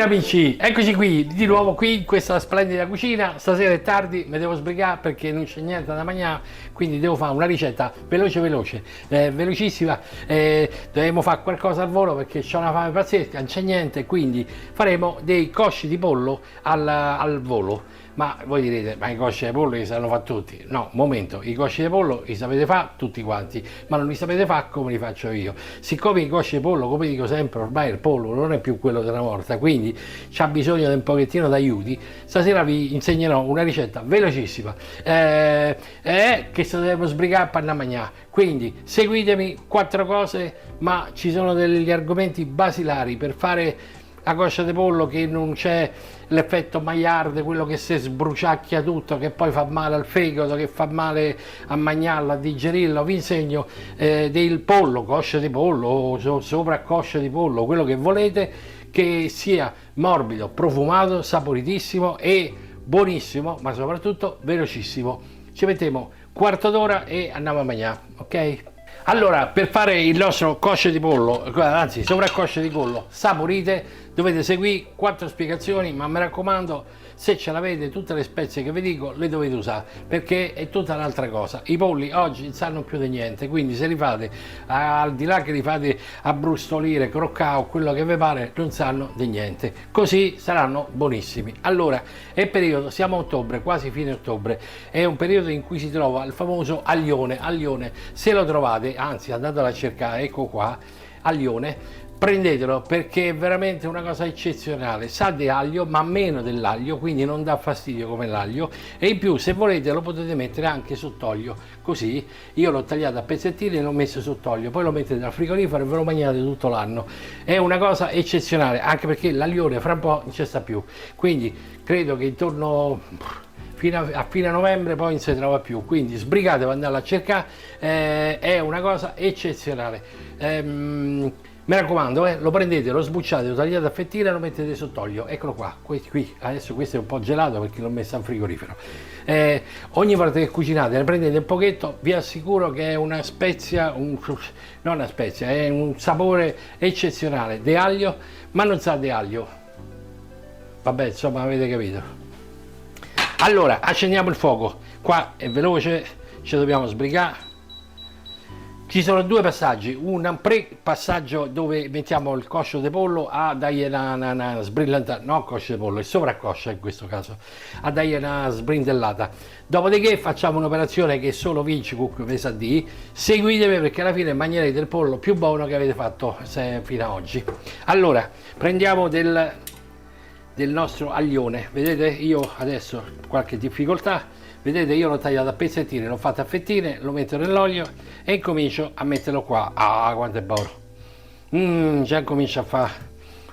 amici, eccoci qui, di nuovo qui in questa splendida cucina. Stasera è tardi, mi devo sbrigare perché non c'è niente da mangiare, quindi devo fare una ricetta velocissima. Dobbiamo fare qualcosa al volo perché c'ho una fame pazzesca, non c'è niente, quindi faremo dei cosci di pollo al volo. Ma voi direte, ma i cosci di pollo li sanno fare tutti? No, momento, i cosci di pollo li sapete fare tutti quanti, ma non li sapete fare come li faccio io. Siccome i cosci di pollo, come dico sempre, ormai il pollo non è più quello della volta, quindi c'ha bisogno di un pochettino d'aiuti, stasera vi insegnerò una ricetta velocissima che se dobbiamo sbrigare per mangiare. Quindi seguitemi, 4 cose, ma ci sono degli argomenti basilari per fare la coscia di pollo, che non c'è l'effetto Maillard, quello che si sbruciacchia tutto, che poi fa male al fegato, che fa male a mangiarlo, a digerirlo. Vi insegno del pollo, coscia di pollo o sopra coscia di pollo, quello che volete, che sia morbido, profumato, saporitissimo e buonissimo, ma soprattutto velocissimo. Ci mettiamo quarto d'ora e andiamo a mangiare, ok? Allora, per fare il nostro cosce di pollo, anzi sovraccosce di pollo saporite, dovete seguire 4 spiegazioni, ma mi raccomando, se ce l'avete tutte le spezie che vi dico le dovete usare, perché è tutta un'altra cosa. I polli oggi non sanno più di niente, quindi se li fate, al di là che li fate abbrustolire, croccare o quello che vi pare, non sanno di niente, così saranno buonissimi. Allora, è periodo, siamo a ottobre, quasi fine ottobre, è un periodo in cui si trova il famoso aglione. Se lo trovate, anzi andatelo a cercare, ecco qua, aglione, prendetelo perché è veramente una cosa eccezionale. Sa di aglio ma meno dell'aglio, quindi non dà fastidio come l'aglio, e in più se volete lo potete mettere anche sott'olio, così. Io l'ho tagliato a pezzettini e l'ho messo sott'olio, poi lo mettete al frigorifero e ve lo mangiate tutto l'anno. È una cosa eccezionale, anche perché l'aglione fra un po' non ci sta più, quindi credo che intorno a fine novembre poi non si trova più, quindi sbrigatevi ad andarla a cercare, è una cosa eccezionale. Mi raccomando, lo prendete, lo sbucciate, lo tagliate a fettine e lo mettete sott'olio. Eccolo qua, qui, adesso questo è un po' gelato perché l'ho messo in frigorifero. Ogni volta che cucinate ne prendete un pochetto, vi assicuro che è una spezia, non una spezia, è un sapore eccezionale di aglio, ma non sa di aglio. Vabbè, insomma, avete capito. Allora, accendiamo il fuoco, qua è veloce, ci dobbiamo sbrigare. Ci sono 2 passaggi, un pre-passaggio dove mettiamo il coscio di pollo a dargli una sbrillantata, no coscio di pollo, è sovraccoscia in questo caso, a dargli una sbrindellata. Dopodiché facciamo un'operazione che solo Vincicook vi sa di, seguitemi perché alla fine mangerete il pollo più buono che avete fatto fino ad oggi. Allora, prendiamo del nostro aglione, vedete io adesso ho qualche difficoltà, vedete io l'ho tagliato a pezzettini, l'ho fatto a fettine, lo metto nell'olio e incomincio a metterlo qua. Ah, quanto è buono, già comincia a fare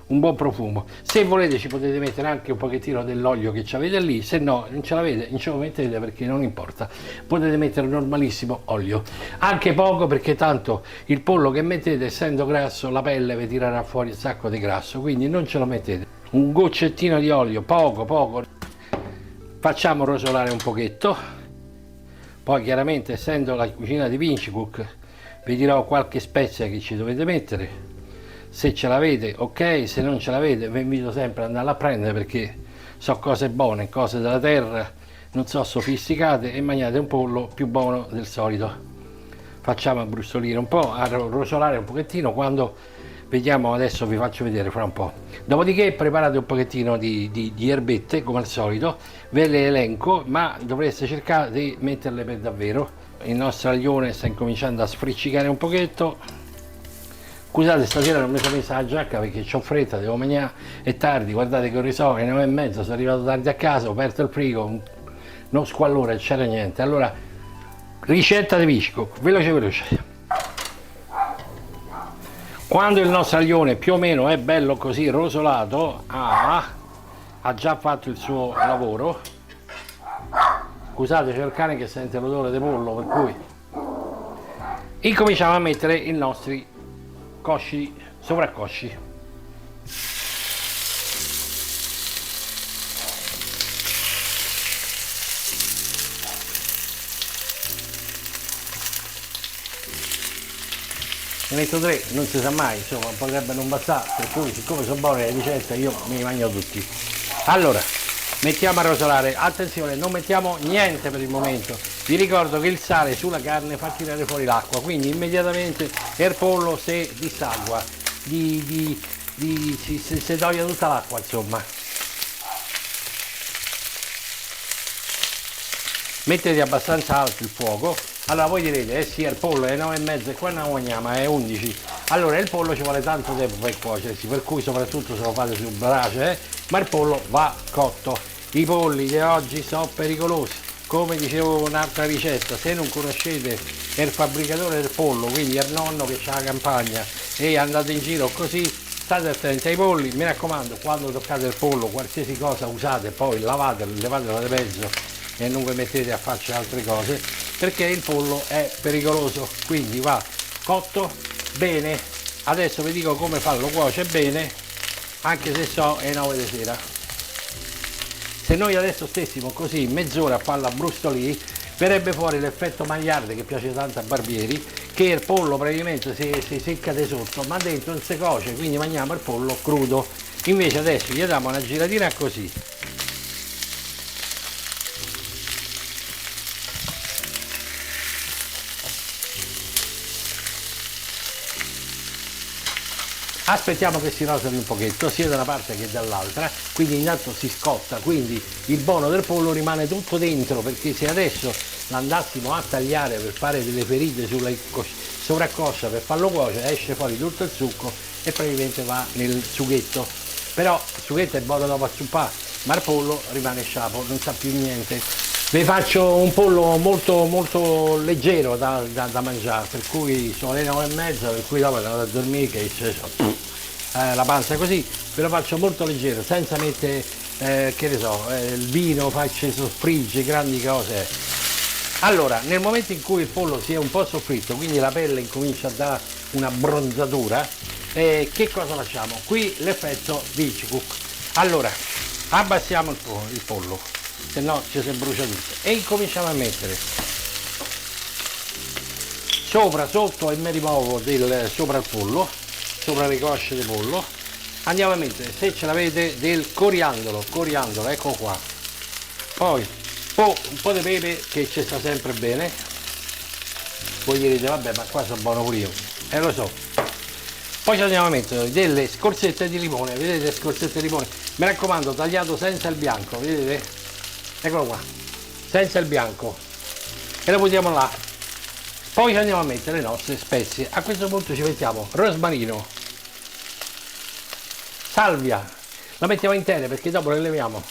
un buon profumo. Se volete ci potete mettere anche un pochettino dell'olio che avete lì, se no non ce l'avete, non ce lo mettete perché non importa, potete mettere normalissimo olio, anche poco, perché tanto il pollo che mettete, essendo grasso, la pelle vi tirerà fuori un sacco di grasso, quindi non ce lo mettete. Un goccettino di olio, poco, facciamo rosolare un pochetto, poi chiaramente essendo la cucina di Vincicook vi dirò qualche spezia che ci dovete mettere, se ce l'avete ok, se non ce l'avete vi invito sempre ad andarla a prendere perché so cose buone, cose della terra, non so sofisticate, e mangiate un pollo più buono del solito. Facciamo abbrustolire un po', a rosolare un pochettino, quando vediamo, adesso vi faccio vedere fra un po'. Dopodiché preparate un pochettino di erbette come al solito, ve le elenco, ma dovreste cercare di metterle per davvero. Il nostro aglione sta incominciando a sfriccicare un pochetto. Scusate, stasera non mi sono messa la giacca perché ho fretta, devo mangiare, è tardi, guardate che ore sono, le 9:30, sono arrivato tardi a casa, ho aperto il frigo, non squallore, c'era niente. Allora, ricetta di Vincicook, veloce. Quando il nostro aglione più o meno è bello così rosolato, ha già fatto il suo lavoro. Scusate, c'è il cane che sente l'odore di pollo, per cui incominciamo a mettere i nostri cosci, sovraccosci. ne metto 3, non si sa mai, insomma potrebbe non bastare, per cui siccome sono buone le ricette io me li mangio tutti. Allora, mettiamo a rosolare, attenzione, non mettiamo niente per il momento, vi ricordo che il sale sulla carne fa tirare fuori l'acqua, quindi immediatamente il pollo si dissagua, si toglie tutta l'acqua, insomma. Mettete abbastanza alto il fuoco. Allora voi direte, sì, il pollo è 9,5 e qua non guagniamo, è 11. Allora il pollo ci vuole tanto tempo per cuocersi, per cui soprattutto se lo fate su brace, ma il pollo va cotto. I polli di oggi sono pericolosi. Come dicevo un'altra ricetta, se non conoscete il fabbricatore del pollo, quindi il nonno che ha la campagna e andate in giro così, state attenti ai polli, mi raccomando, quando toccate il pollo, qualsiasi cosa usate, poi lavatelo, levatelo da mezzo e non vi mettete a farci altre cose, perché il pollo è pericoloso, quindi va cotto bene. Adesso vi dico come farlo cuocere bene, anche se so è 9 di sera. Se noi adesso stessimo così mezz'ora a farla brustolì, verrebbe fuori l'effetto Magliardi che piace tanto a Barbieri, che il pollo praticamente si secca di sotto, ma dentro non si cuoce, quindi mangiamo il pollo crudo. Invece adesso gli diamo una giratina così. Aspettiamo che si rosoli un pochetto sia da una parte che dall'altra, quindi intanto si scotta, quindi il buono del pollo rimane tutto dentro, perché se adesso l'andassimo a tagliare per fare delle ferite sulla sovraccoscia per farlo cuocere, esce fuori tutto il succo e praticamente va nel sughetto. Però il sughetto è buono dopo a zuppare, ma il pollo rimane sciapo, non sa più niente. Vi faccio un pollo molto leggero da mangiare, per cui sono le 9:30, per cui dopo andate a dormire che la panza così, ve lo faccio molto leggero, senza mettere che ne so, il vino, faccio soffrigge, grandi cose. Allora, nel momento in cui il pollo si è un po' soffritto, quindi la pelle incomincia a dare una bronzatura, che cosa facciamo? Qui l'effetto Hitchcock. Allora, abbassiamo il pollo, se no ci si brucia tutto, e incominciamo a mettere sopra, sotto e mi rimuovo sopra il pollo, sopra le cosce di pollo, andiamo a mettere, se ce l'avete, del coriandolo, ecco qua, poi un po' di pepe che ci sta sempre bene. Voi direte vabbè, ma qua sono buono pure io, lo so. Poi ci andiamo a mettere delle scorzette di limone, vedete le scorzette di limone, mi raccomando tagliato senza il bianco, vedete? Eccolo qua, senza il bianco, e lo buttiamo là. Poi ci andiamo a mettere le nostre spezie. A questo punto ci mettiamo rosmarino, salvia, la mettiamo intera perché dopo le leviamo,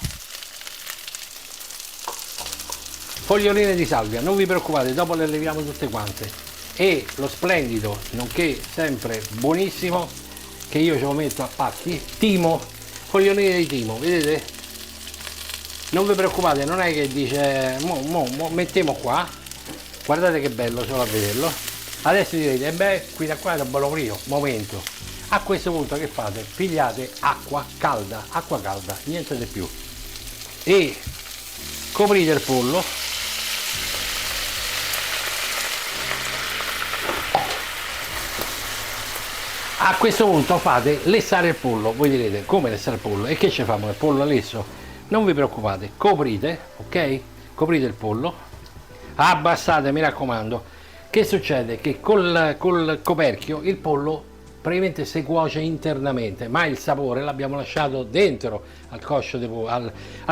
foglioline di salvia, non vi preoccupate, dopo le leviamo tutte quante. E lo splendido, nonché sempre buonissimo, che io ce lo metto a pacchi, timo, foglioline di timo, vedete? Non vi preoccupate, non è che dice mettiamo qua, guardate che bello solo a vederlo. Adesso direte, beh, qui da qua è bello frio, momento. A questo punto che fate? Pigliate acqua calda, niente di più, e coprite il pollo. A questo punto fate lessare il pollo. Voi direte, come lessare il pollo? E che ci famo? Il pollo lesso? Non vi preoccupate, coprite, ok? Coprite il pollo, abbassate, mi raccomando. Che succede? Che col coperchio il pollo praticamente si cuoce internamente, ma il sapore l'abbiamo lasciato dentro al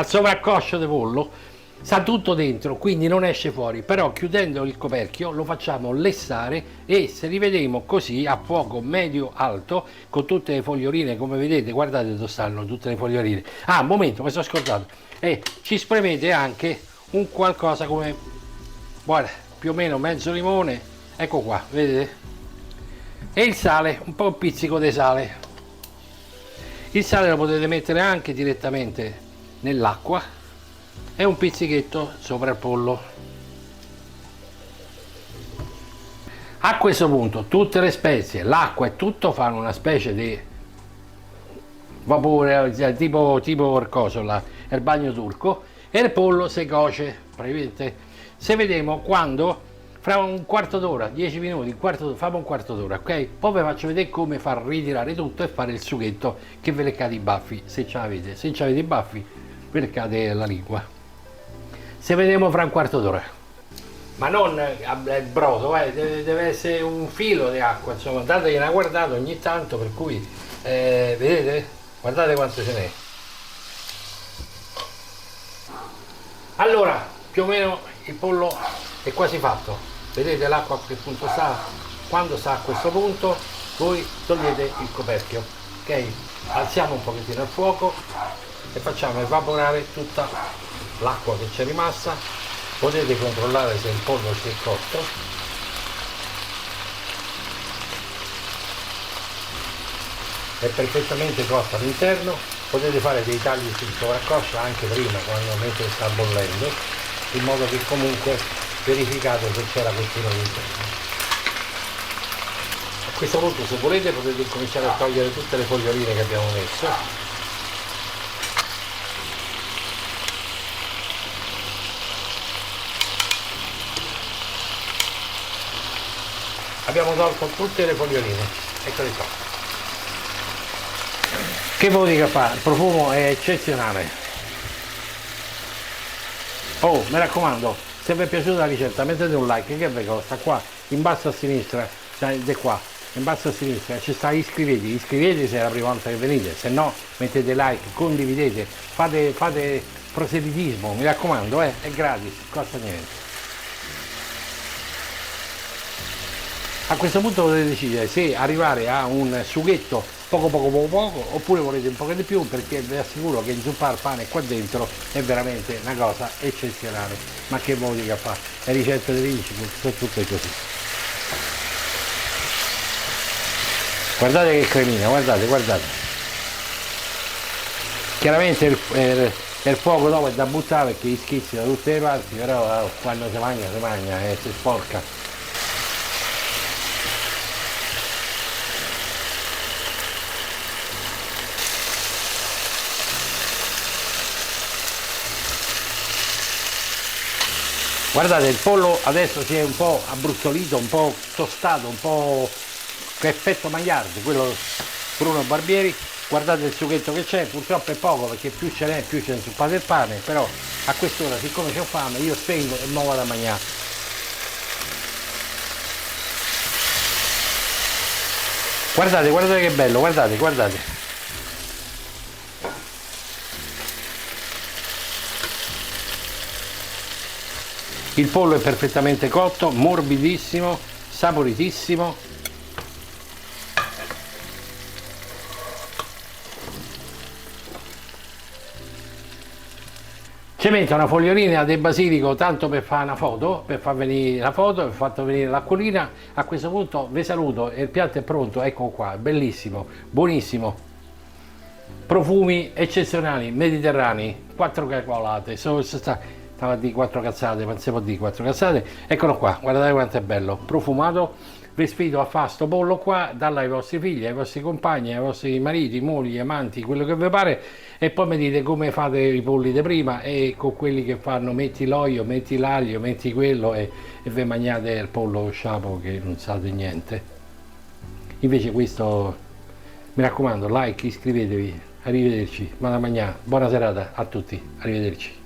sovraccoscio di pollo, sta tutto dentro, quindi non esce fuori. Però chiudendo il coperchio lo facciamo lessare, e se rivedremo così a fuoco medio alto con tutte le foglioline, come vedete, guardate dove stanno tutte le foglioline. Un momento, mi sono scordato, e ci spremete anche un qualcosa come, guarda, più o meno mezzo limone, ecco qua, vedete, e il sale, un po' un pizzico di sale. Il sale lo potete mettere anche direttamente nell'acqua, e un pizzichetto sopra il pollo. A questo punto tutte le spezie, l'acqua e tutto fanno una specie di vapore, tipo il coso là, il bagno turco, e il pollo si cuoce praticamente. Se vediamo, quando fra un quarto d'ora, 10 minuti, un quarto d'ora, famo un quarto d'ora, ok? Poi vi faccio vedere come far ritirare tutto e fare il sughetto che ve leccate i baffi, se ce l'avete. Se ce l'avete i baffi, ve leccate la lingua. Se vediamo fra un quarto d'ora. Ma non il brodo, deve essere un filo di acqua, insomma, dategli una guardata ogni tanto, per cui, vedete? Guardate quanto ce n'è. Allora, più o meno il pollo è quasi fatto, vedete l'acqua a che punto sta? Quando sta a questo punto voi togliete il coperchio, ok? Alziamo un pochettino il fuoco e facciamo evaporare tutta l'acqua che c'è rimasta. Potete controllare se il pollo si è cotto. È perfettamente cotto all'interno. Potete fare dei tagli sul sovraccoscia anche prima, quando mentre sta bollendo, in modo che comunque verificate se c'è la cottura all'interno. A questo punto, se volete, potete cominciare a togliere tutte le foglioline che abbiamo messo. Abbiamo tolto tutte le foglioline, eccole qua. Che vuol dire che fa? Il profumo è eccezionale. Oh, mi raccomando, se vi è piaciuta la ricetta mettete un like, che vi costa? Qua in basso a sinistra, da qua, in basso a sinistra ci sta iscrivetevi se è la prima volta che venite, se no mettete like, condividete, fate proselitismo, mi raccomando, è gratis, costa niente. A questo punto potete decidere se arrivare a un sughetto poco oppure volete un po' di più, perché vi assicuro che inzuppare il pane qua dentro è veramente una cosa eccezionale. Ma che vuol dire che fa? Le ricette dei principi sono tutte così. Guardate che cremina, guardate. Chiaramente il fuoco dopo è da buttare perché schizzi da tutte le parti, però quando si mangia si sporca. Guardate, il pollo adesso si è un po' abbruttolito, un po' tostato, un po' che effetto Magliardi, quello Bruno Barbieri. Guardate il sughetto che c'è, purtroppo è poco perché più ce n'è più c'è inzuppate il pane, però a quest'ora, siccome c'ho fame, io spengo e mo vado a mangiare. Guardate che bello, guardate. Il pollo è perfettamente cotto, morbidissimo, saporitissimo. Ci metto una fogliolina di basilico tanto per fare una foto, per far venire la foto, per fatto venire l'acquolina. A questo punto vi saluto e il piatto è pronto, ecco qua, bellissimo, buonissimo. Profumi eccezionali, mediterranei, 4 cacolate, stava a dire 4 cazzate, ma non si può dire 4 cazzate. Eccolo qua, guardate quanto è bello, profumato. Vi sfido a fare sto pollo qua, darlo ai vostri figli, ai vostri compagni, ai vostri mariti, mogli, amanti, quello che vi pare, e poi mi dite come fate i polli di prima e con quelli che fanno metti l'olio, metti l'aglio, metti quello e vi mangiate il pollo sciapo che non sate niente. Invece questo, mi raccomando, like, iscrivetevi, arrivederci, buona serata a tutti, arrivederci.